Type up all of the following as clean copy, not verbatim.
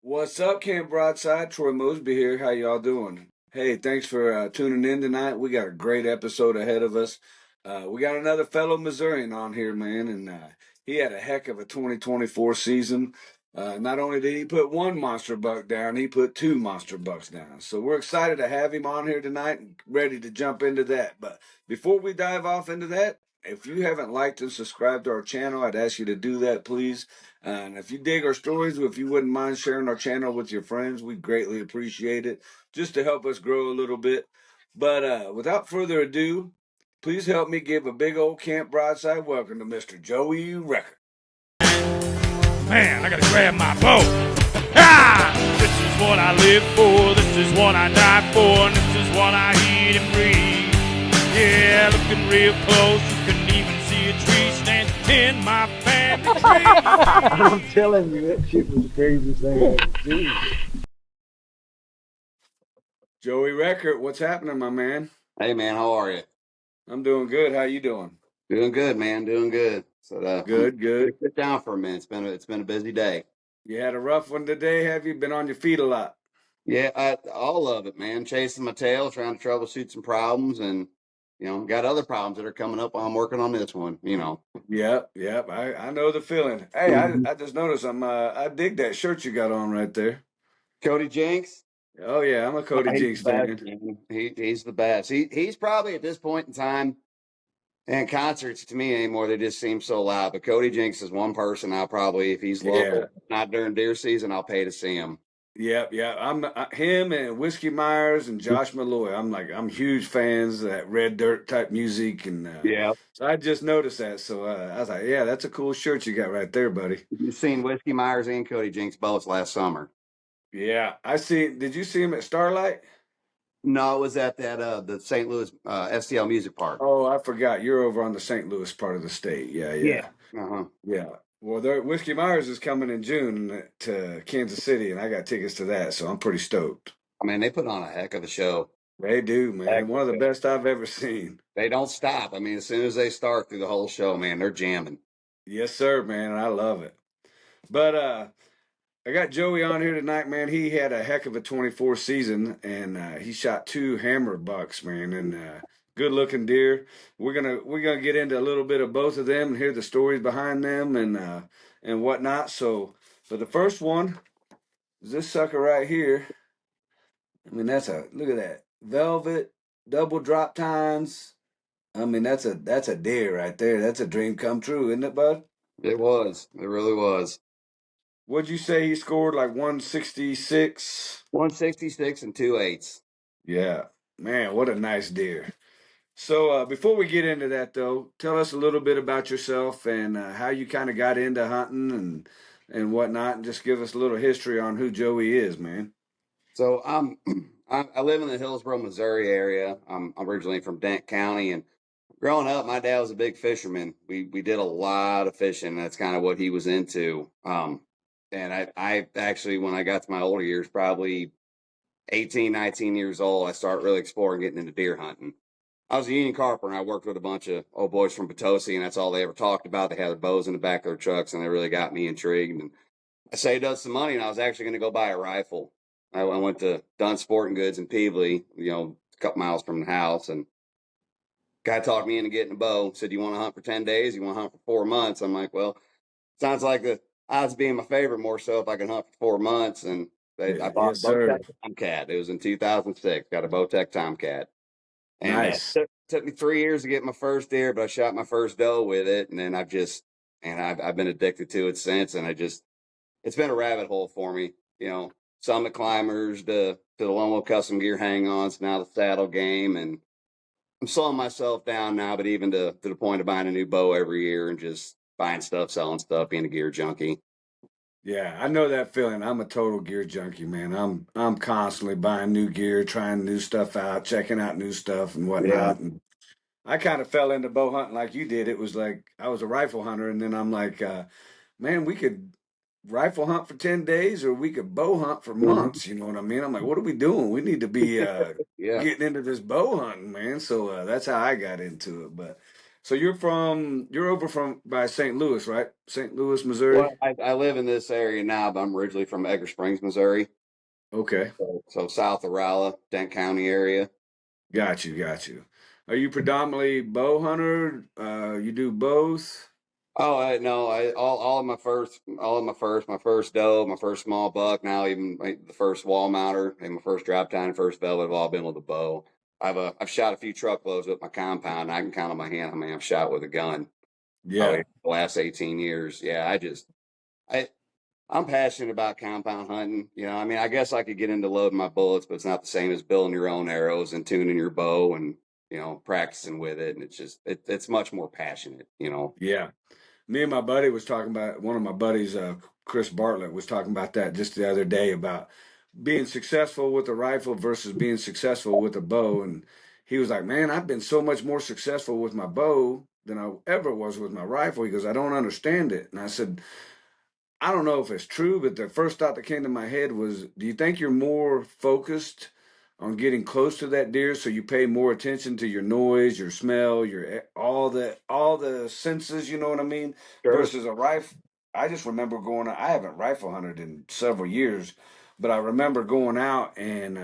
What's up, Camp Broadside? Troy Mosby here. How y'all doing? Hey, thanks for tuning in tonight. We got a great episode ahead of us. We got another fellow Missourian on here, man, and he had a heck of a 2024 season. Not only did he put one monster buck down, he put two monster bucks down. So we're excited to have him on here tonight and ready to jump into that. But before we dive off into that, if you haven't liked and subscribed to our channel, I'd ask you to do that, please. And if you dig our stories, if you wouldn't mind sharing our channel with your friends, we greatly appreciate it, just to help us grow a little bit. But without further ado, please help me give a big old Camp Broadside welcome to Mr. Joey Reckerd. Man, I gotta grab my bow. Ah! This is what I live for, this is what I die for, and this is what I eat and breathe. Yeah, looking real close, you couldn't even see a tree stand in my family tree. I'm telling you, that shit was the craziest thing I ever seen. Joey Reckerd, what's happening, my man? Hey man, how are you? I'm doing good. How you doing? Doing good, man. Doing good. So I'm Good, gonna good. sit down for a minute. It's been a busy day. You had a rough one today, have you? Been on your feet a lot? Yeah, all of it, man. Chasing my tail, trying to troubleshoot some problems, and got other problems that are coming up while I'm working on this one. Yep, yep. I know the feeling. Hey, Mhm. I just noticed I dig that shirt you got on right there. Cody Jinks. Oh yeah, I'm a Oh, Cody he's Jinks the best, fan. man. He's the best. He's probably at this point in time. And concerts to me anymore, they just seem so loud. But Cody Jinks is one person I'll probably, if he's Yeah, local, not during deer season, I'll pay to see him. yep, yeah. Him and Whiskey Myers and Josh Malloy. I'm huge fans of that red dirt type music, and Yeah. so I just noticed that. So I was like, yeah, that's a cool shirt you got right there, buddy. You've seen Whiskey Myers and Cody Jinks both last summer. Yeah, I see. Did you see him at Starlight? No, it was at that the St. Louis STL Music Park. Oh, I forgot. You're over on the St. Louis part of the state. Yeah, Yeah. yeah. Uh-huh. Yeah. Well, Whiskey Myers is coming in June to Kansas City, and I got tickets to that, so I'm pretty stoked. I mean, they put on a heck of a show. They do, Heck man. of One of the a show. best I've ever seen. They don't stop. I mean, as soon as they start through the whole show, man, they're jamming. Yes, sir, man. I love it. But I got Joey on here tonight, man. He had a heck of a 24 season, and he shot two hammer bucks, man, and good looking deer. We're gonna get into a little bit of both of them and hear the stories behind them and whatnot. So for the first one, is this sucker right here. I mean, look at that velvet double drop tines. I mean, that's a deer right there. That's a dream come true, isn't it, bud? It was. It really was. What'd you say he scored like 166? 166 and 2/8. Yeah, man, what a nice deer. So before we get into that, though, tell us a little bit about yourself and how you kind of got into hunting and whatnot, and just give us a little history on who Joey is, man. So I live in the Hillsborough, Missouri area. I'm originally from Dent County, and growing up, my dad was a big fisherman. We did a lot of fishing. That's kind of what he was into. And I actually, when I got to my older years, probably 18, 19 years old, I started really exploring getting into deer hunting. I was a union carpenter, and I worked with a bunch of old boys from Potosi, and that's all they ever talked about. They had their bows in the back of their trucks, and they really got me intrigued. And I saved up some money, and I was actually going to go buy a rifle. I went to Dunn Sporting Goods in Peebly, a couple miles from the house, and guy talked me into getting a bow. Said, "You want to hunt for 10 days? You want to hunt for 4 months?" I'm like, "Well, sounds like the odds being my favorite more so if I can hunt for 4 months." And I Yeah, bought yes, a Bowtech sir. Tomcat. It was in 2006. Got a Bowtech Tomcat, and Nice. took me 3 years to get my first deer, but I shot my first doe with it, and then I've been addicted to it since, and it's been a rabbit hole for me. Summit climbers to the Lone Wolf custom gear hang-ons, now the saddle game, and I'm slowing myself down now, but even to the point of buying a new bow every year and just buying stuff, selling stuff, being a gear junkie. Yeah, I know that feeling. I'm a total gear junkie, man. I'm constantly buying new gear, trying new stuff out, checking out new stuff and Yeah. whatnot. And I kind of fell into bow hunting like you did. It was like I was a rifle hunter, and then I'm like, man, we could rifle hunt for 10 days or we could bow hunt for Mhm. months. You know what I mean? I'm like, what are we doing? We need to be Yeah. getting into this bow hunting, man. So that's how I got into it. But So you're over from by St. Louis, right? St. Louis, Well, Missouri. I live in this area now, but I'm originally from Edgar Springs, Missouri. Okay, So south of Rolla, Dent County area. got you, got you. Are you predominantly bow hunter? You do both? Oh, no, all of my first doe, my first small buck, now even the first wall mounter, and my first drop tine, first velvet have all been with a bow. I've shot a few truckloads with my compound. And I can count on my hand how many I've shot with a gun. Probably Yeah, the last 18 years. Yeah, I I'm passionate about compound hunting. I mean, I guess I could get into loading my bullets, but it's not the same as building your own arrows and tuning your bow and practicing with it. And it's much more passionate. yeah. Me and my buddy was talking about one of my buddies, Chris Bartlett, was talking about that just the other day about being successful with a rifle versus being successful with a bow. And he was like, "Man, I've been so much more successful with my bow than I ever was with my rifle." He goes, "I don't understand it." And I said, I don't know if it's true, but the first thought that came to my head was, do you think you're more focused on getting close to that deer, so you pay more attention to your noise, your smell, your all the senses, you know what I mean? Sure. Versus a rifle. I just remember going out, I haven't rifle hunted in several years, but I remember going out and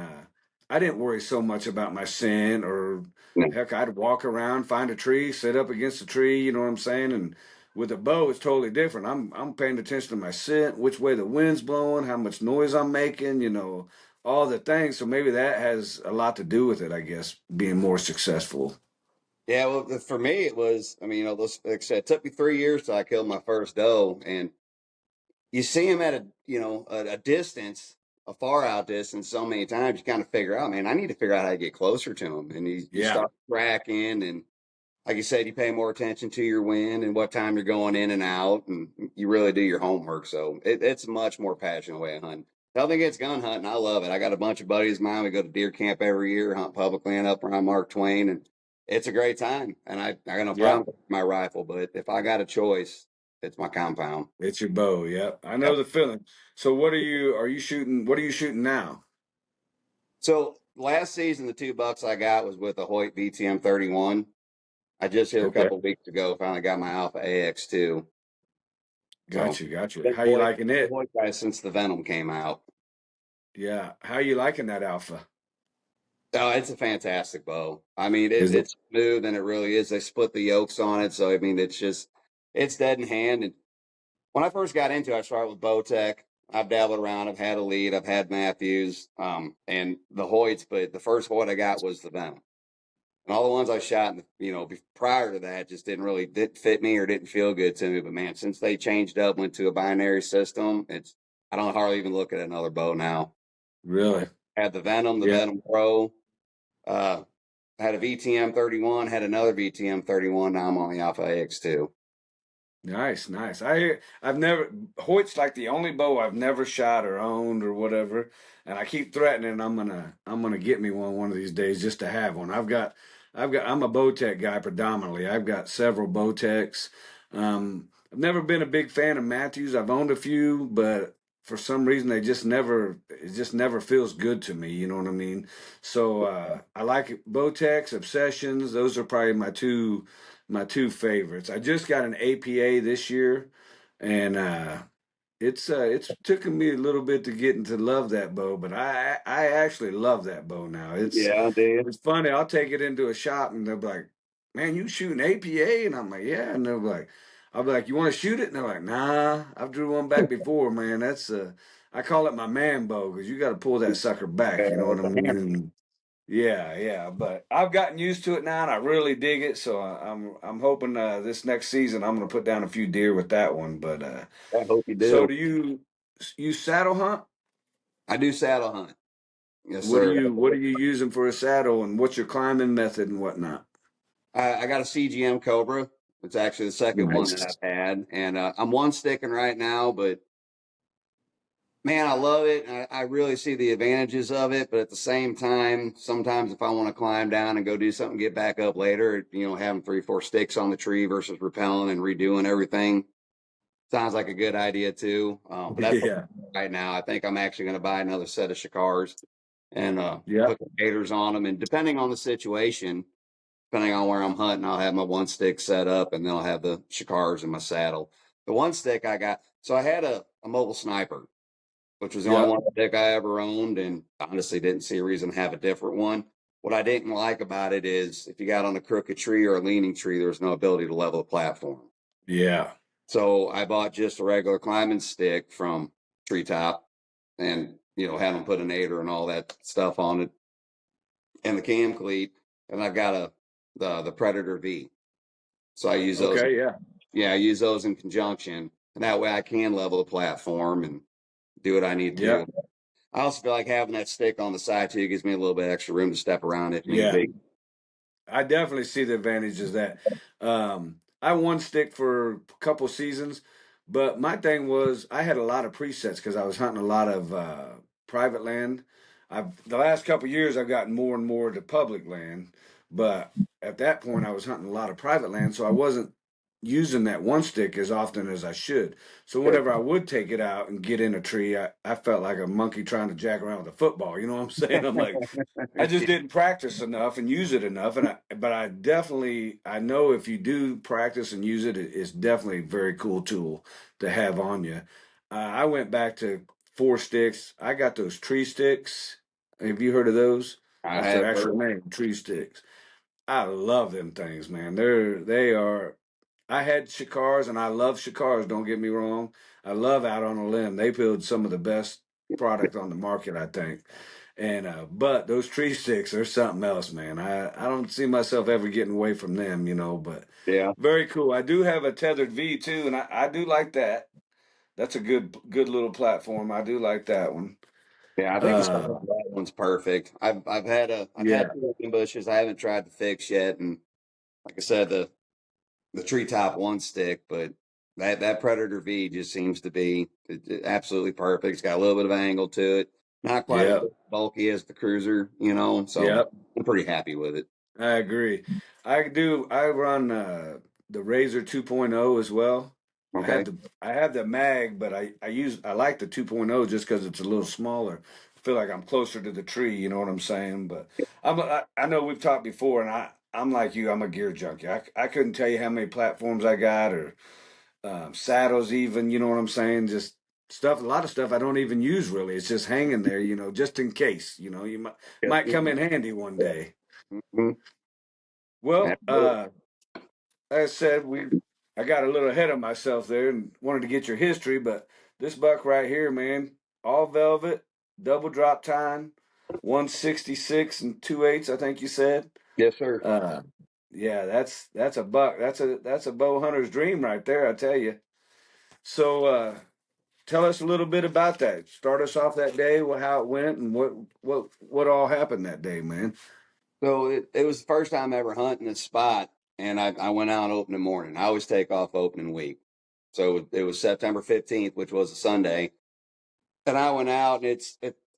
I didn't worry so much about my scent or No. heck, I'd walk around, find a tree, sit up against a tree, you know what I'm saying? And with a bow, it's totally different. I'm paying attention to my scent, which way the wind's blowing, how much noise I'm making, all the things. So maybe that has a lot to do with it, I guess, being more successful. Yeah, well, for me, it was, I mean, like I said, it took me 3 years till I killed my first doe. And you see him at a distance, a far out distance so many times, you kind of figure out, man, I need to figure out how to get closer to him. And you Yeah, start tracking and like you said, you pay more attention to your wind and what time you're going in and out, and you really do your homework. So it's a much more passionate way of hunting. Nothing against gun hunting. I love it. I got a bunch of buddies of mine. We go to deer camp every year, hunt public land up around Mark Twain, and it's a great time. And I got no yeah. problem with my rifle, but if I got a choice, it's my compound. It's your bow. Yep, I know Yep. the feeling. So are you shooting? What are you shooting now? So last season, the 2 bucks I got was with a Hoyt VTM 31. I just hit a Okay, couple weeks ago. Finally got my Alpha AX2. got So you, got you. been How you Hoyt, liking been it? Hoyt guy since the Venom came out. Yeah, how you liking that alpha? Oh, it's a fantastic bow. I mean, Is it? it's smooth and it really is. They split the yokes on it, so I mean, it's dead in hand. And when I first got into it, I started with Bowtech. I've dabbled around. I've had Elite. I've had Matthews, and the Hoyts. But the first Hoyt I got was the Venom. And all the ones I shot, prior to that, just didn't fit me or didn't feel good to me. But man, since they changed up, went to a binary system, I don't hardly even look at another bow now. Really? Had the Venom, the Yeah. Venom Pro. Uh, had a VTM 31, had another VTM 31. Now I'm on the Alpha AX2. Nice, nice. I've never Hoyt's like the only bow I've never shot or owned or whatever, and I keep threatening I'm gonna get me one of these days just to have one. I'm a Bowtech guy predominantly. I've got several Bowtechs. I've never been a big fan of Matthews. I've owned a few, but for some reason it just never feels good to me. You know what I mean? So I like Bowtechs, Obsessions. Those are probably my two favorites. I just got an APA this year, and it's taken me a little bit to get into love that bow, but I actually love that bow now. It's Yeah, dude. it's funny. I'll take it into a shop and they'll be like, "Man, you shooting APA?" And I'm like, "Yeah." And they'll be like, "I'll be like, you want to shoot it?" And they're like, "Nah, I've drew one back before, man. That's I call it my man bow because you got to pull that sucker back. You know what I mean?" And yeah, yeah, but I've gotten used to it now, and I really dig it. So I'm hoping this next season I'm going to put down a few deer with that one. But I hope you so do. do you saddle hunt? I do saddle hunt. Yes, What are sir. you using for a saddle, and what's your climbing method and whatnot? I got a CGM Cobra. It's actually the second one that Nice. I've had, and I'm one sticking right now. But man, I love it. I really see the advantages of it. But at the same time, sometimes if I want to climb down and go do something, get back up later, having 3, 4 sticks on the tree versus rappelling and redoing everything sounds like a good idea too. But that's what Yeah, I'm doing right now. I think I'm actually going to buy another set of Shikars and yeah, put the gators on them. And depending on the situation, depending on where I'm hunting, I'll have my one stick set up, and then I'll have the shikars in my saddle. The one stick I got, so I had a mobile sniper, which was the only Yep. one stick I ever owned, and honestly didn't see a reason to have a different one. What I didn't like about it is if you got on a crooked tree or a leaning tree, there was no ability to level the platform. Yeah. So I bought just a regular climbing stick from Treetop, and had them put an aider and all that stuff on it, and the cam cleat, and I've got the Predator V. So I use those. Okay. Yeah. Yeah, I use those in conjunction, and that way I can level the platform and do what I need Yeah. to. I also feel like having that stick on the side too gives me a little bit extra room to step around if need Yeah. be. I definitely see the advantages of that. I one stick for a couple seasons, but my thing was I had a lot of presets because I was hunting a lot of private land. The last couple years I've gotten more and more to public land, but at that point I was hunting a lot of private land, so I wasn't using that one stick as often as I should. So Sure. whenever I would take it out and get in a tree, I felt like a monkey trying to jack around with a football. You know what I'm saying? I'm like, I just didn't practice enough and use it enough, but I definitely I know if you do practice and use it, it's definitely a very cool tool to have on you. I went back to 4 sticks. I got those tree sticks. Have you heard of those? I That's their have actual heard. name, tree sticks. I love them things, man. They are. I had shikars and I love shikars. Don't get me wrong. I love Out on a Limb. They build some of the best product on the market, I think. And but those tree sticks are something else, man. I don't see myself ever getting away from them, but Yeah, very cool. I do have a tethered V too, and I do like that. That's a good little platform. I do like that one. yeah. I think the size Uh, of that one's perfect. I've had yeah, two bushes. I haven't tried to fix yet, and like I said, the treetop one stick, but that Predator V just seems to be absolutely perfect. It's got a little bit of angle to it, not quite as yeah, bulky as the Cruiser, so yeah. I'm pretty happy with it. I agree. I do. I run the Razor 2.0 as well. Okay. I have the mag, but I like the 2.0 just because it's a little smaller. I feel like I'm closer to the tree. You know what I'm saying? But I know we've talked before, and I'm like you. I'm a gear junkie. I couldn't tell you how many platforms I got or saddles even. You know what I'm saying? Just stuff. A lot of stuff I don't even use really. It's just hanging there. Just in case. You might come in handy one day. Mhm. Well, Absolutely. like I said, I got a little ahead of myself there and wanted to get your history, but this buck right here, man, all velvet, double drop tine, 166 and 2/8, I think you said. Yes, sir. Uh, yeah, that's a buck. That's a bow hunter's dream right there, I tell you. So tell us a little bit about that. Start us off that day, how it went, and what all happened that day, man. So it was the first time ever hunting this spot, and I went out opening morning. I always take off opening week. So it was September 15th, which was a Sunday. And I went out, and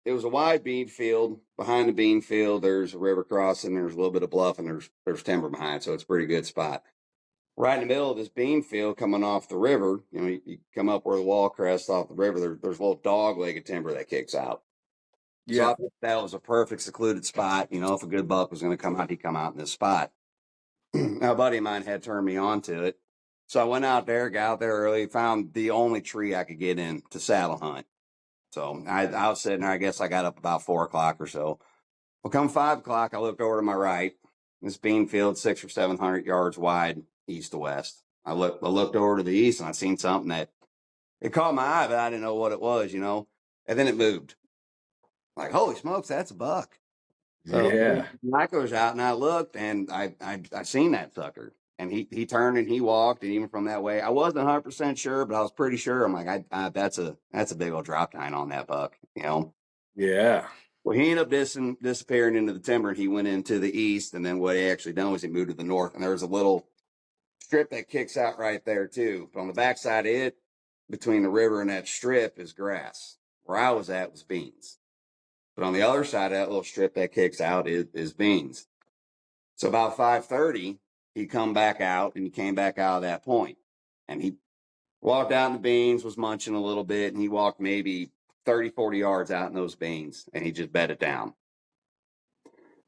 it was a wide bean field. Behind the bean field, there's a river crossing, there's a little bit of bluff, and there's timber behind, so it's a pretty good spot. Right in the middle of this bean field coming off the river, you come up where the wall crests off the river, there's a little dog-legged timber that kicks out. So I Yeah, thought that was a perfect secluded spot. If a good buck was going to come out, he'd come out in this spot. Now, a buddy of mine had turned me on to it. So I went out there, got out there early, found the only tree I could get in to saddle hunt. So I was sitting there, I guess I got up about 4 o'clock or so. Well, come 5 o'clock, I looked over to my right. This bean field, 600 or 700 yards wide, east to west. I looked over to the east and I seen something that it caught my eye, but I didn't know what it was. And then it moved. Like, holy smokes, that's a buck. So yeah, I goes out and I looked and I seen that sucker. And he turned and he walked, and even from that way, I wasn't 100% sure, but I was pretty sure. I'm like, that's a big old drop tine on that buck. yeah, Well, he ended up disappearing into the timber, and he went into the east. And then what he actually done was he moved to the north, and there was a little strip that kicks out right there too. But on the backside of it, between the river and that strip, is grass. Where I was at was beans. But on the other side of that little strip that kicks out is beans. So about 5:30, he come back out, and he came back out of that point. And he walked out in the beans, was munching a little bit, and he walked maybe 30, 40 yards out in those beans, and he just bedded down.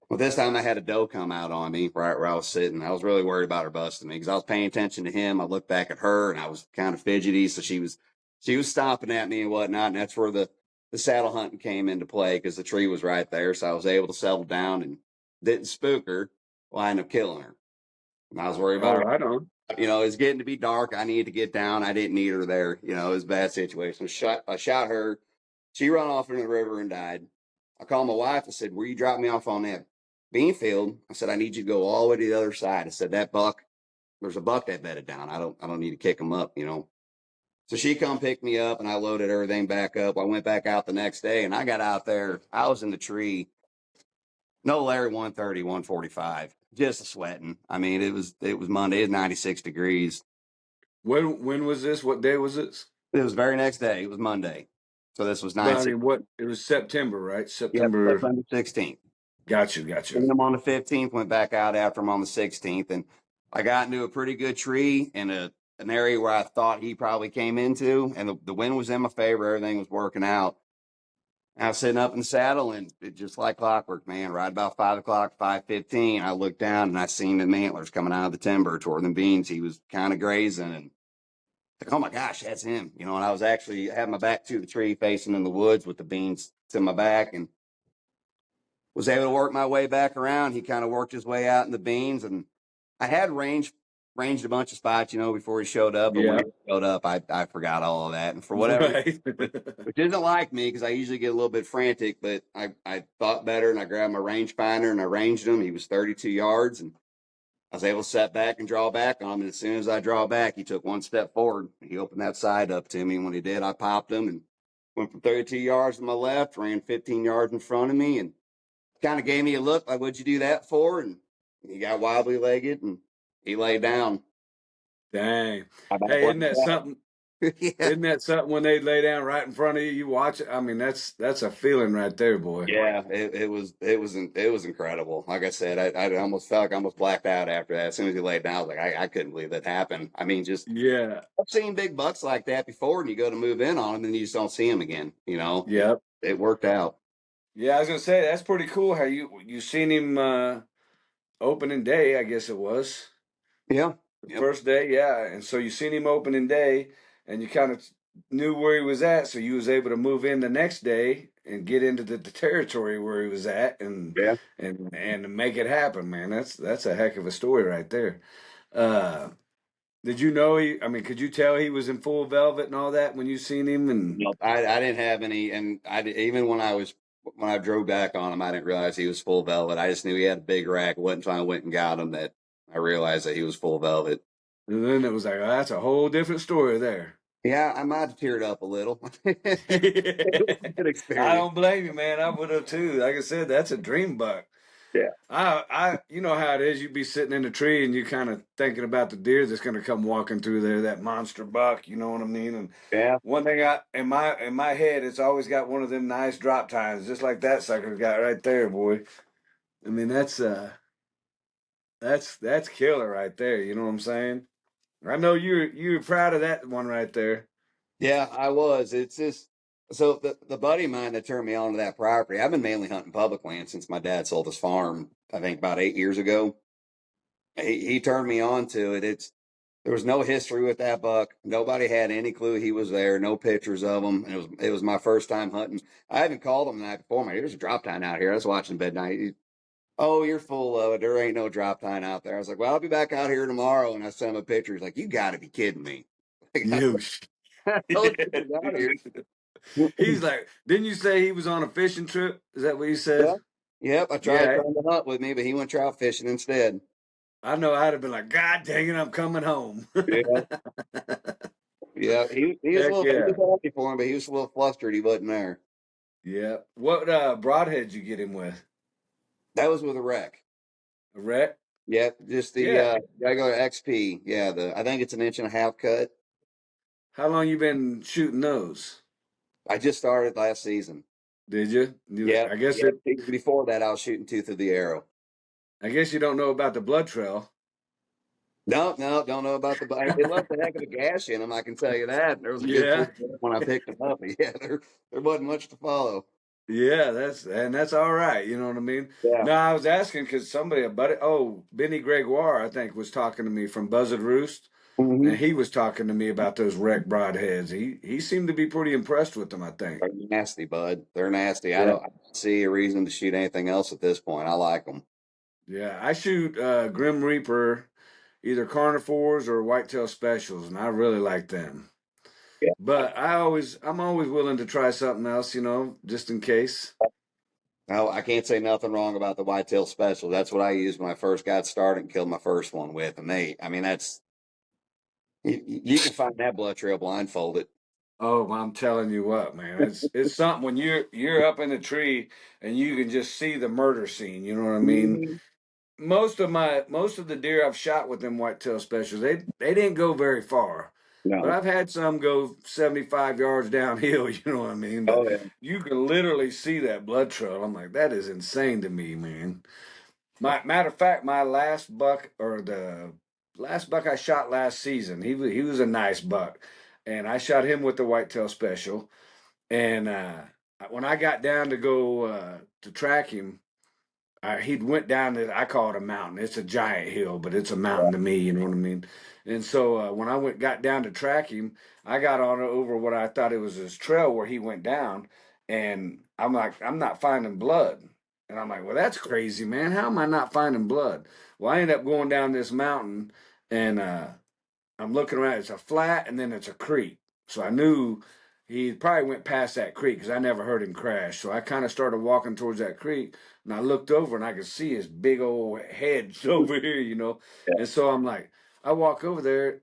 Well, this time I had a doe come out on me right where I was sitting. I was really worried about her busting me because I was paying attention to him. I looked back at her and I was kind of fidgety. So she was stomping at me and whatnot. And that's where the saddle hunting came into play because the tree was right there. So I was able to settle down and didn't spook her. Well, I ended up killing her. And I was worried Oh, about her. right on. You know, it's getting to be dark. I needed to get down. I didn't need her there. You know, it was a bad situation. I shot her. She run off into the river and died. I called my wife. I said, "Where you drop me off on that bean field?" I said, "I need you to go all the way to the other side." I said, "That buck, there's a buck that bedded down. I don't need to kick him up, you know." So she come pick me up and I loaded everything back up. I went back out the next day and I got out there. I was in the tree. No Larry 130, 145, just sweating. I mean, it was Monday. It was 96 degrees. When was this? What day was this? It was the very next day. It was Monday. So this was But I 9. mean, what? It was September, right? Yep, September. September 16th. Got you. Seen him on the 15th, went back out after him on the 16th. And I got into a pretty good tree in an area where I thought he probably came into. And the wind was in my favor. Everything was working out. I was sitting up in the saddle and it just like clockwork, man. Right about 5 o'clock, 5:15, I looked down and I seen the antlers coming out of the timber toward the beans. He was kind of grazing and like, oh my gosh, that's him. You know, and I was actually had my back to the tree facing in the woods with the beans to my back and was able to work my way back around. He kind of worked his way out in the beans and I had ranged a bunch of spots, you know, before he showed up. But when Yeah. he showed up, I forgot all of that. And for whatever, Right. which isn't like me because I usually get a little bit frantic, but I thought better and I grabbed my rangefinder and I ranged him. He was 32 yards and I was able to set back and draw back on him. And as soon as I draw back, he took one step forward. He opened that side up to me. And when he did, I popped him and went from 32 yards to my left, ran 15 yards in front of me and kind of gave me a look like, "What'd you do that for?" And he got wobbly legged and he laid down. Dang. Hey, isn't that something? Yeah. Isn't that something when they lay down right in front of you? You watch it. I mean, that's a feeling right there, boy. Yeah, it was incredible. Like I said, I almost felt like I almost blacked out after that. As soon as he laid down, I was like, I couldn't believe that happened. I mean, just Yeah. I've seen big bucks like that before, and you go to move in on them, and you just don't see them again. You know, Yep. it worked out. Yeah, I was gonna say that's pretty cool. How you seen him opening day? I guess it was Yeah, the yep. first day. Yeah, and so you seen him opening day, and you kind of knew where he was at, so you was able to move in the next day and get into the territory where he was at, and Yeah. and make it happen, man. That's a heck of a story right there. Uh, did you know he? I mean, could you tell he was in full velvet and all that when you seen him? And Nope, I didn't have any, and even when I drove back on him, I didn't realize he was full velvet. I just knew he had a big rack. It wasn't until I went and got him that I realized that he was full velvet. then it was like, oh, that's a whole different story there. Yeah, I might have teared up a little. Good I experience. don't blame you, man. I would have too. Like I said, that's a dream buck. Yeah. You know how it is. You'd be sitting in a tree and you kind of thinking about the deer that's going to come walking through there, that monster buck. You know what I mean? And Yeah. one thing in my head, it's always got one of them nice drop tines, just like that sucker's got right there, boy. I mean, that's killer right there. You know what I'm saying? I know you're proud of that one right there. Yeah, I was. It's just so the buddy of mine that turned me on to that property. I've been mainly hunting public land since my dad sold his farm, I think about 8 years ago. He turned me on to it. There was no history with that buck. Nobody had any clue he was there. No pictures of him. And it was my first time hunting. I even called him the night before. There's a drop tine out here. I was watching bed night. Oh, you're full of it. There ain't no drop tine out there. I was like, well, I'll be back out here tomorrow. And I sent him a picture. He's like, you got to be kidding me. You. I told you he was out here. He's like, didn't you say he was on a fishing trip? Is that what you said? Yeah. Yep. I tried Yeah. trying to hunt with me, but he went trout fishing instead. I know I'd have been like, God dang it, I'm coming home. Yeah. Yeah. He was he was happy for him, but he was a little flustered he wasn't there. Yeah. What broadhead you get him with? That was with a wreck. A wreck? Yep. Just the regular XP. Yeah. I think it's 1.5 inch cut. How long you been shooting those? I just started last season. Did you? Yeah. I guess before that I was shooting tooth of the arrow. I guess you don't know about the blood trail. No, don't know about the. It left a heck of a gash in them. I can tell you that. There was a good when I picked them up. But yeah, there wasn't much to follow. Yeah, that's all right. You know what I mean? Yeah. No, I was asking because somebody, a buddy, Benny Gregoire, I think, was talking to me from Buzzard Roost, and Hmm. he was talking to me about those wreck broadheads. He seemed to be pretty impressed with them. I think. They're nasty, bud. They're nasty. Yeah, I don't see a reason to shoot anything else at this point. I like them. yeah. I shoot Grim Reaper, either carnivores or whitetail specials, and I really like them. Yeah. But I'm always willing to try something else, just in case. No, I can't say nothing wrong about the whitetail special. That's what I used when I first got started and killed my first one with. And I mean, you can find that blood trail blindfolded. Oh, I'm telling you what, man, it's something when you're up in the tree and you can just see the murder scene. You know what I mean? Mhm. Most of the deer I've shot with them whitetail specials, they didn't go very far, but No. I've had some go 75 yards downhill. You know what I mean? But Oh, yeah. you can literally see that blood trail. I'm like, that is insane to me, man. My matter of fact, my last buck or the last buck I shot last season, he was a nice buck, and I shot him with the whitetail special. And when I got down to go to track him, he went down this. I call it a mountain. It's a giant hill, but it's a mountain to me. You know what I mean? And so when I got down to track him, I got on over what I thought it was his trail where he went down, and I'm like, I'm not finding blood, and I'm like, well, that's crazy, man. How am I not finding blood? Well, I ended up going down this mountain, and I'm looking around. It's a flat, and then it's a creek. So I knew he probably went past that creek because I never heard him crash. So I kind of started walking towards that creek, and I looked over and I could see his big old head over here. And so I'm like, I walk over there.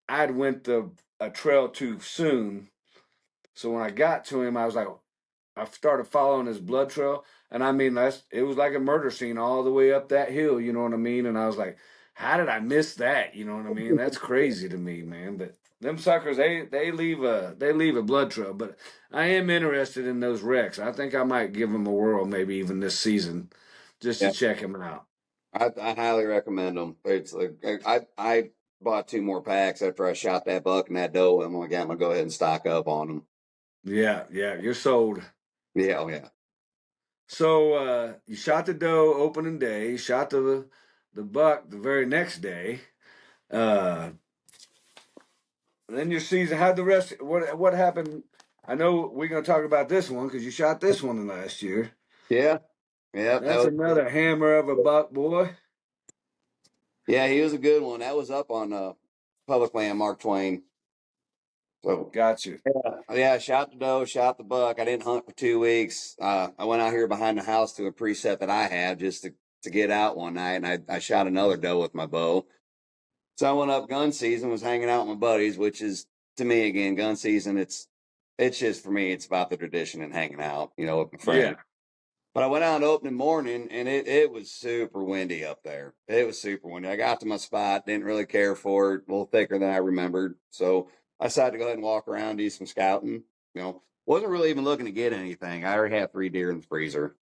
I'd went a trail too soon. So when I got to him, I was like, I started following his blood trail, and I mean, it was like a murder scene all the way up that hill. You know what I mean? And I was like, how did I miss that? You know what I mean? That's crazy to me, man. But them suckers, they leave a blood trail. But I am interested in those wrecks. I think I might give them a whirl, maybe even this season, just to Yeah. check them out. I highly recommend them. It's like I bought 2 more packs after I shot that buck and that doe. I'm like, I'm gonna go ahead and stock up on them. Yeah, yeah, you're sold. Yeah, oh yeah. So you shot the doe opening day, you shot the buck the very next day. Uh, Then your season, how the rest? What happened? I know we're gonna talk about this one because you shot this one last year. Yeah, yeah. That That's was another hammer of a buck, boy. yeah. He was a good one. That was up on public land, Mark Twain. So Got you. yeah, I shot the doe, shot the buck. I didn't hunt for 2 weeks. I went out here behind the house to a preset that I had just to get out one night, and I shot another doe with my bow. So I went up gun season, was hanging out with my buddies, which is to me again, gun season. It's just for me, it's about the tradition and hanging out, with my friends. Yeah, But I went out opening morning and it was super windy up there. It was super windy. I got to my spot, didn't really care for it, a little thicker than I remembered. So I decided to go ahead and walk around, do some scouting. Wasn't really even looking to get anything. I already had 3 deer in the freezer.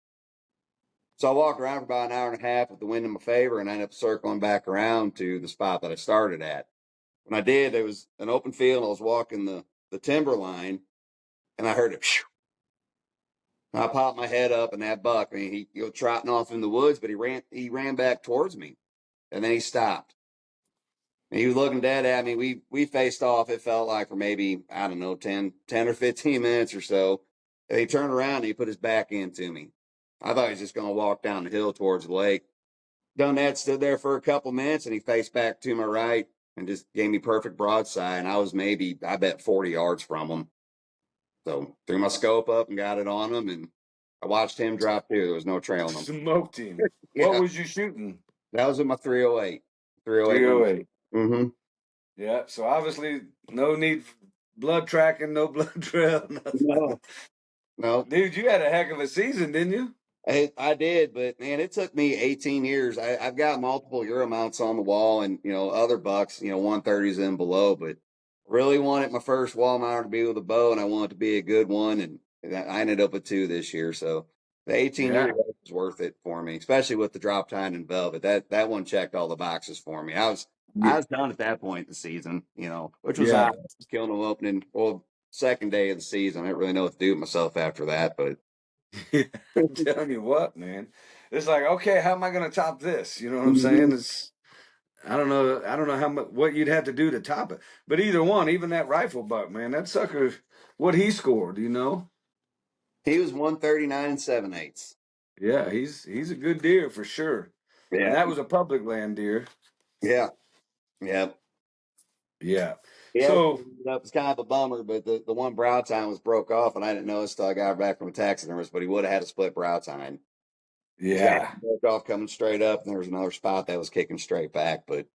So I walked around for about an hour and a half with the wind in my favor and I ended up circling back around to the spot that I started at. When I did, there was an open field and I was walking the timber line and I heard it. I popped my head up, and that buck, I mean, he trotting off in the woods, but he ran back towards me, and then he stopped. And he was looking dead at me. We faced off. It felt like for maybe I don't know 10 or 15 minutes or so. And he turned around and he put his back into me. I thought he was just going to walk down the hill towards the lake. Done that, stood there for a couple minutes, and he faced back to my right and just gave me perfect broadside. And I was maybe I bet 40 yards from him. So threw my scope up and got it on him, and I watched him drop through. There was no trailing him. smoked him. What Yeah, was you shooting? that was in my 308. 308 number. 308. Mm-hmm. Yeah. So obviously, no need for blood tracking, no blood trail, nothing. No, no. Dude, you had a heck of a season, didn't you? I did, but man, it took me 18 years. I've got multiple Euro mounts on the wall and, other bucks, 130s and below, but really wanted my first wall mounter to be with a bow and I want it to be a good one. And I ended up with 2 this year. So the 18-year Yeah. was worth it for me, especially with the drop tine and velvet. That one checked all the boxes for me. I was done at that point in the season, which was Yeah. odd. Killing them opening, well, second day of the season. I didn't really know what to do with myself after that, but Yeah, I'm telling you what, man. It's like, okay, how am I going to top this? You know what I'm saying? Mhm. It's I don't know how much what you'd have to do to top it. But either one, even that rifle buck, man, that sucker, what he scored, you know? He was 139 and 7/8. Yeah, he's a good deer for sure. And Yeah, that was a public land deer. yeah, yeah. Yeah. He actually So ended up, it's kind of a bummer, but the one brow tine was broke off, and I didn't notice till I got back from a taxidermist, but he would have had a split brow tine. His guy yeah. broke off coming straight up, and there was another spot that was kicking straight back. But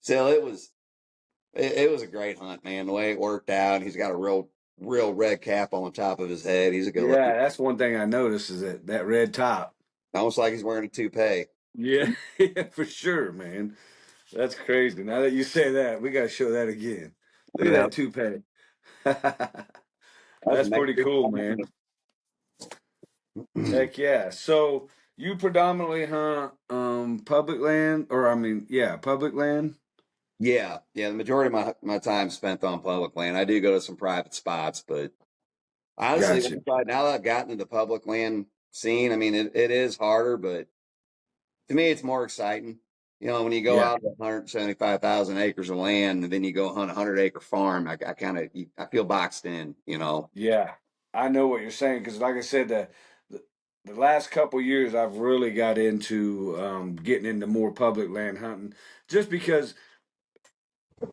still, it was a great hunt, man. The way it worked out, he's got a real red cap on the top of his head. He's a good looking, Yeah, that's one thing I noticed is that red top. almost like he's wearing a toupee. Yeah, yeah, for sure, man. That's crazy. Now that you say that, we gotta show that again. Look at Yeah, that toupee. that's That's pretty cool, man. Heck yeah. So you predominantly hunt public land or I mean, yeah, public land? Yeah, yeah. The majority of my time spent on public land. I do go to some private spots, but honestly, Gotcha. now that I've gotten into public land scene, I mean, it is harder, but to me, it's more exciting. You know, when you go Yeah. out to 175,000 acres of land and then you go hunt a 100-acre farm, I kind of I feel boxed in. You know. Yeah. I know what you're saying because like I said, the the last couple years I've really got into getting into more public land hunting just because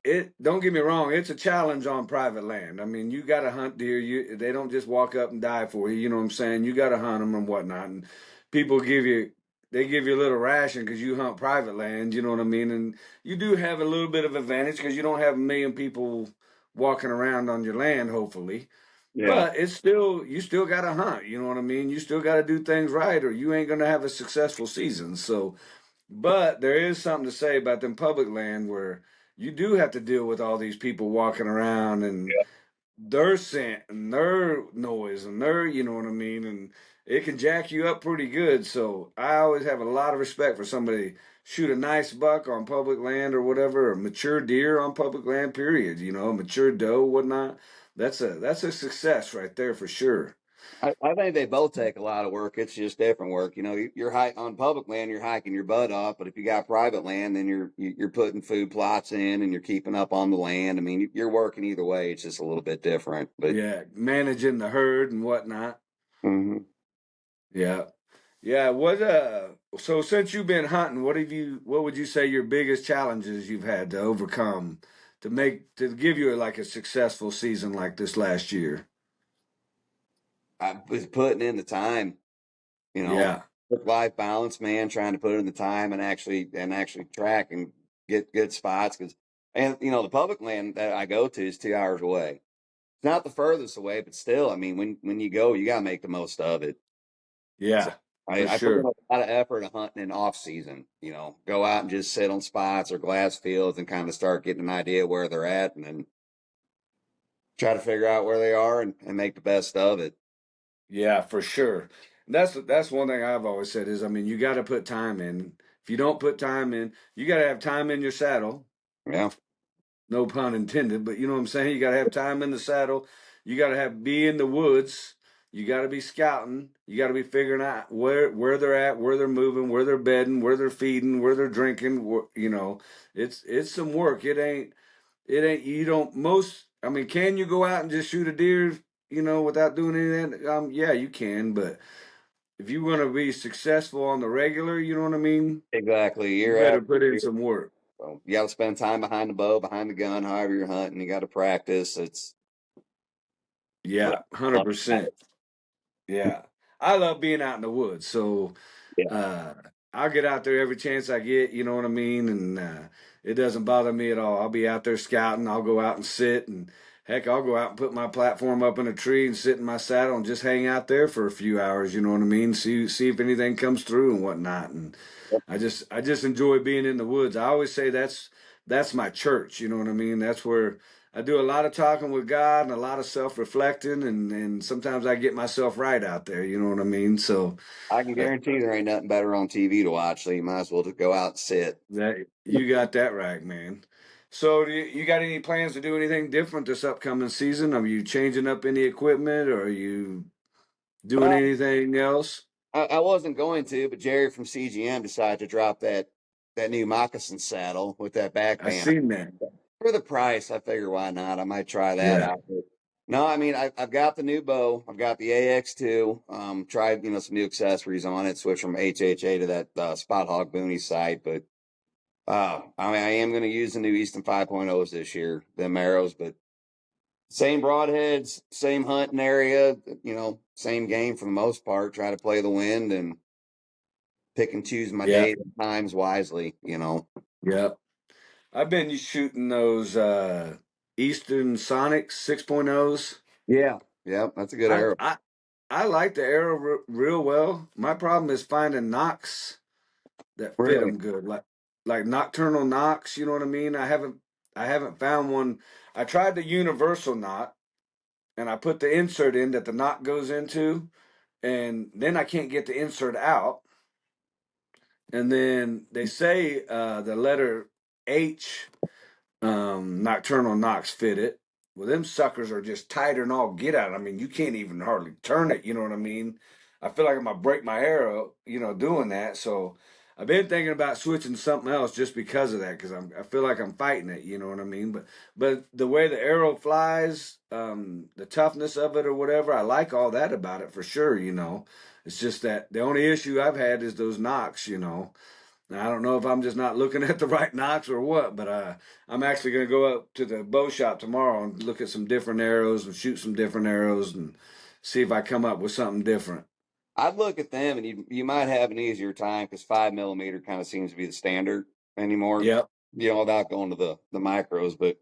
it don't get me wrong, it's a challenge on private land. I mean, you got to hunt deer. They don't just walk up and die for you. You know what I'm saying? You got to hunt them and whatnot. And people they give you a little ration because you hunt private land. You know what I mean? And you do have a little bit of advantage because you don't have a million people walking around on your land. Hopefully, Yeah. but it's still you still got to hunt. You know what I mean? You still got to do things right, or you ain't gonna have a successful season. So but there is something to say about them public land where you do have to deal with all these people walking around and their scent and their noise and their, you know what I mean? And it can jack you up pretty good. So I always have a lot of respect for somebody shoot a nice buck on public land or whatever, or mature deer on public land, period. You know, mature doe, whatnot. That's a success right there for sure. I think they both take a lot of work. It's just different work. You know, you're on public land, you're hiking your butt off, but if you got private land, then you're putting food plots in and you're keeping up on the land. I mean, you're working either way. It's just a little bit different, but Yeah, managing the herd and whatnot. mhm. Yeah. Yeah, so since you've been hunting, what would you say your biggest challenges you've had to overcome to give you like a successful season like this last year? I was putting in the time. You know, Yeah. work life balance, man. Trying to put in the time and actually track and get good spots because, and you know, the public land that I go to is 2 hours away. It's not the furthest away, but still, I mean, when you go, you gotta make the most of it. So Yeah, for I put in sure. a lot of effort in hunting in off season. You know, go out and just sit on spots or glass fields and kind of start getting an idea where they're at, and then try to figure out where they are and make the best of it. Yeah, for sure. That's one thing I've always said is I mean, you got to put time in. If you don't put time in, you got to have time in your saddle. Yeah, No pun intended, but you know what I'm saying? You got to have time in the saddle. You got to have be in the woods. You got to be scouting. You got to be figuring out where they're at, where they're moving, where they're bedding, where they're feeding, where they're drinking. You know, it's some work. It ain't you don't most. I mean, can you go out and just shoot a deer? You know, without doing anything? Yeah, you can. But if you want to be successful on the regular, you know what I mean. exactly. You Year better after put in year. some work. So you got to spend time behind the bow, behind the gun, however you're hunting. You got to practice. It's what Yeah, I 100%. Yeah. I love being out in the woods. So yeah. uh I'll get out there every chance I get, you know what I mean? And it doesn't bother me at all. I'll be out there scouting. I'll go out and sit and heck, I'll go out and put my platform up in a tree and sit in my saddle and just hang out there for a few hours, you know what I mean? See if anything comes through and whatnot. And I just enjoy being in the woods. I always say that's my church, you know what I mean? That's where I do a lot of talking with God and a lot of self-reflecting and sometimes I get myself right out there, you know what I mean? So I can uh, guarantee there ain't nothing better on TV to watch, so you might as well just go out and sit. that you got that right, man. So you got any plans to do anything different this upcoming season? Are you changing up any equipment or are you Doing anything else? I wasn't going to, but Jerry from CGM decided to drop that new moccasin saddle with that back I band seen that. for the price. I figure why not? I might try that Yeah. out. But no, I mean I've got the new bow. I've got the AX2. Tried some new accessories on it. Switched from HHA to that Spot Hog Booney sight, but I mean I am going to use the new Easton 5.0s this year, them arrows, but same broadheads, same hunting area. Same game for the most part. Try to play the wind and pick and choose my Yeah. days and times wisely. Yep. I've been shooting those Eastern Sonics 6.0s. Yeah. Yeah, that's a good I arrow. I I like the arrow real well. My problem is finding nocks that fit Really? them good, like nocturnal nocks. You know what I mean? I haven't found one. I tried the universal knot, and I put the insert in that the knot goes into, and then I can't get the insert out. And then they say the letter H nocturnal knocks fit it. Well, them suckers are just tighter than all get out. I mean, you can't even hardly turn it. You know what I mean? I feel like I'm gonna break my arrow, doing that. So I've been thinking about switching to something else just because of that, because I feel like I'm fighting it. You know what I mean? But the way the arrow flies, the toughness of it or whatever, I like all that about it for sure. It's just that the only issue I've had is those knocks. Now, I don't know if I'm just not looking at the right nocks or what, but I'm actually going to go up to the bow shop tomorrow and look at some different arrows and shoot some different arrows and see if I come up with something different. I'd look at them and you might have an easier time because 5 millimeter kind of seems to be the standard anymore, Yep. without going to the micros. But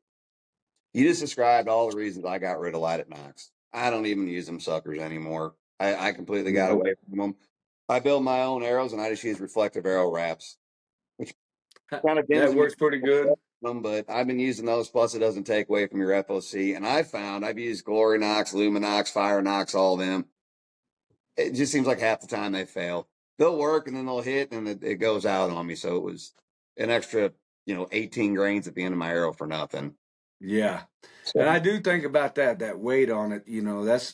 you just described all the reasons I got rid of lighted knocks. I don't even use them suckers anymore. I completely got Nope. away from them. I build my own arrows and I just use reflective arrow wraps, which kind of dims That them, works pretty good. but I've been using those. Plus, it doesn't take away from your FOC. And I've used Glory Knox, Luminox, Fire Knox, all of them. It just seems like half the time they fail. They'll work and then they'll hit and it goes out on me. So it was an extra, 18 grains at the end of my arrow for nothing. Yeah. And So I do think about that weight on it.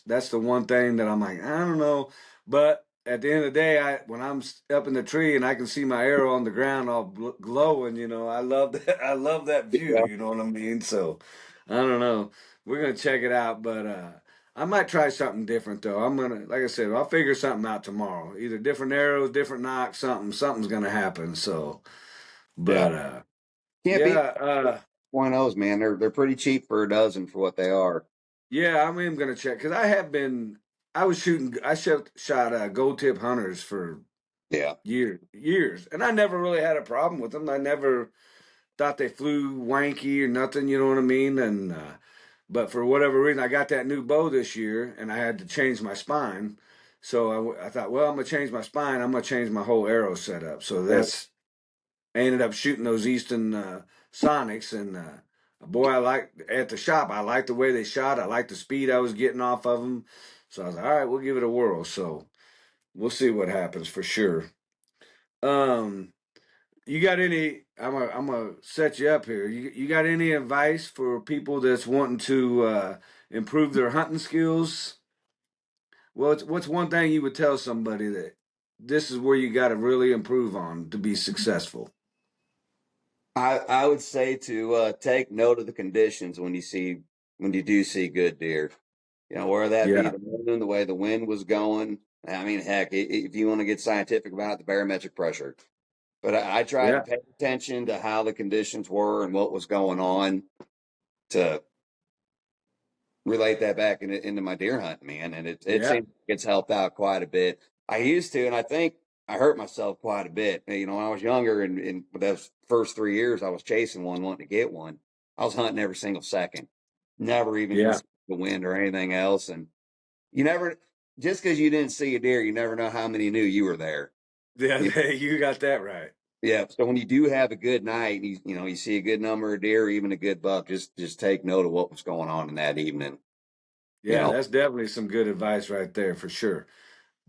That's the one thing that I'm like, I don't know. But at the end of the day, when I'm up in the tree and I can see my arrow on the ground all glowing, I love that. I love that view. yeah, You know what I mean? So I don't know. We're gonna check it out, but I might try something different though. I'm gonna, like I said, I'll figure something out tomorrow. Either different arrows, different knocks, something's gonna happen. So, yeah. but Can't beat yeah. 0.0s, man. They're pretty cheap for a dozen for what they are. Yeah, I am gonna check because I have been. I was shooting. I shot gold tip hunters for Yeah. years, and I never really had a problem with them. I never thought they flew wanky or nothing. You know what I mean? And but for whatever reason, I got that new bow this year, and I had to change my spine. So I thought, well, I'm gonna change my spine. I'm gonna change my whole arrow setup. So Yeah. I ended up shooting those Easton Sonics, and boy, at the shop. I liked the way they shot. I liked the speed I was getting off of them. So I was like, all right, we'll give it a whirl. So we'll see what happens for sure. Um, you got any? I'm gonna set you up here. You got any advice for people that's wanting to improve their hunting skills? Well, what's one thing you would tell somebody that this is where you got to really improve on to be successful? I would say to take note of the conditions when you do see good deer. Where that be Yeah, the moon, the way the wind was going. I mean, heck, if you want to get scientific about it, the barometric pressure. But I tried to yeah, pay attention to how the conditions were and what was going on to relate that back into my deer hunt, man. And it yeah, seems like it's helped out quite a bit. I used to, and I think I hurt myself quite a bit. When I was younger and those first 3 years, I was chasing one, wanting to get one. I was hunting every single second, never even yeah. considered the wind or anything else. And you never, just because you didn't see a deer, you never know how many knew you were there. Yeah, You- you got that right. Yeah. So when you do have a good night, you see a good number of deer, or even a good buck, just take note of what was going on in that evening. You Yeah, know. that's definitely some good advice right there for sure.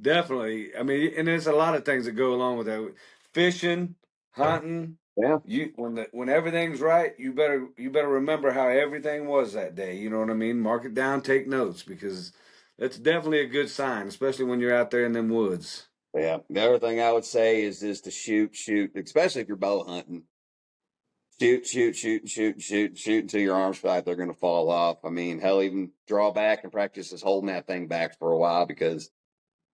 Definitely. I mean, and there's a lot of things that go along with that. Fishing, hunting, Yeah. when everything's right, you better remember how everything was that day. You know what I mean? Mark it down, take notes because That's definitely a good sign, especially when you're out there in them woods. Yeah. The other thing I would say is to shoot, especially if you're bow hunting. Shoot until your arms feel like they're going to fall off. I mean, hell, even draw back and practice just holding that thing back for a while because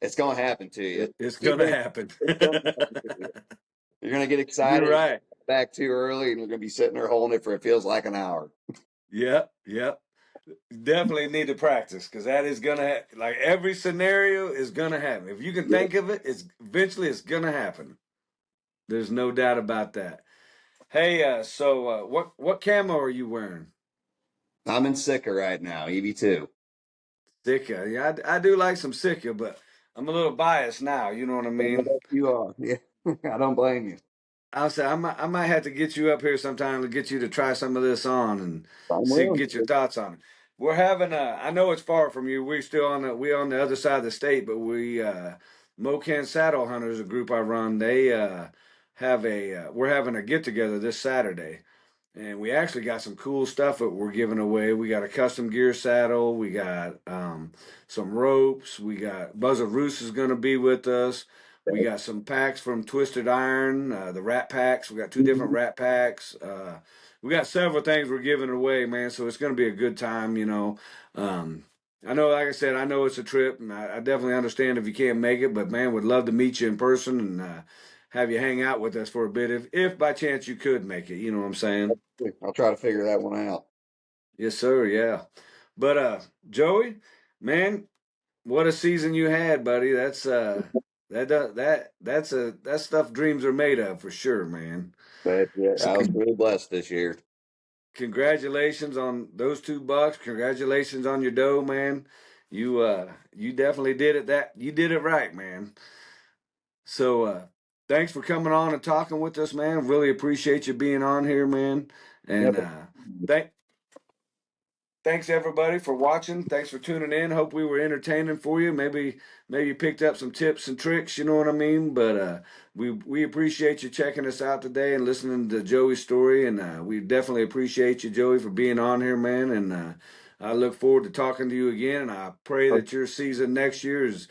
it's going to happen to you. It's You're gonna happen. going to happen to you. You're going to get You're excited right. back too early, and you're going to be sitting there holding it for it feels like an hour. Yep, yep. Definitely need to practice because that is gonna like every scenario is gonna happen. If you can Yep. think of it, it's eventually it's gonna happen. There's no doubt about that. Hey, so what camo are you wearing? I'm in Sika right now, EV2. Sika. Yeah, I do like some Sika, but I'm a little biased now. You know what I mean? You are. Yeah. I don't blame you. I'll say I might have to get you up here sometime to get you to try some of this on and I'm see willing get your to. thoughts on it. We're having I know it's far from you. We're on the other side of the state, but we Mocan Saddle Hunters, a group I run, they have we're having a get together this Saturday. And we actually got some cool stuff that we're giving away. We got a custom gear saddle. We got some ropes. We got Buzzer Roos is going to be with us. We got some packs from Twisted Iron, the Rat Packs. We got two different Rat Packs. We got several things we're giving away, man. So it's going to be a good time, you know. I know, like I said, I know it's a trip, and I definitely understand if you can't make it. But man, would love to meet you in person and have you hang out with us for a bit, if by chance you could make it. You know what I'm saying? I'll try to figure that one out. Yes, sir. Yeah. But Joey, man, what a season you had, buddy. That's stuff dreams are made of for sure, man. But yeah, So I was really blessed this year. congratulations on those $2. Congratulations on your dough, man. You definitely did it you did it right, man. So thanks for coming on and talking with us, man. Really appreciate you being on here, man. And Yep. thank thanks everybody for watching. Thanks for tuning in. Hope we were entertaining for you. Maybe you picked up some tips and tricks, you know what I mean? But we appreciate you checking us out today and listening to Joey's story. And we definitely appreciate you, Joey, for being on here, man. And I look forward to talking to you again. And I pray that your season next year is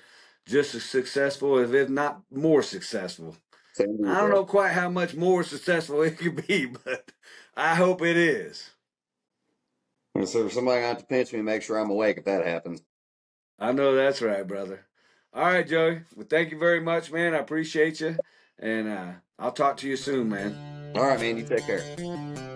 just as successful, if not more successful. Same to you, I don't bro. know quite how much more successful it could be, but I hope it is. And so somebody gonna have to pinch me and make sure I'm awake if that happens. I know that's right, brother. All right, Joey. Well, thank you very much, man. I appreciate you. And I'll talk to you soon, man. All right, man. You take care.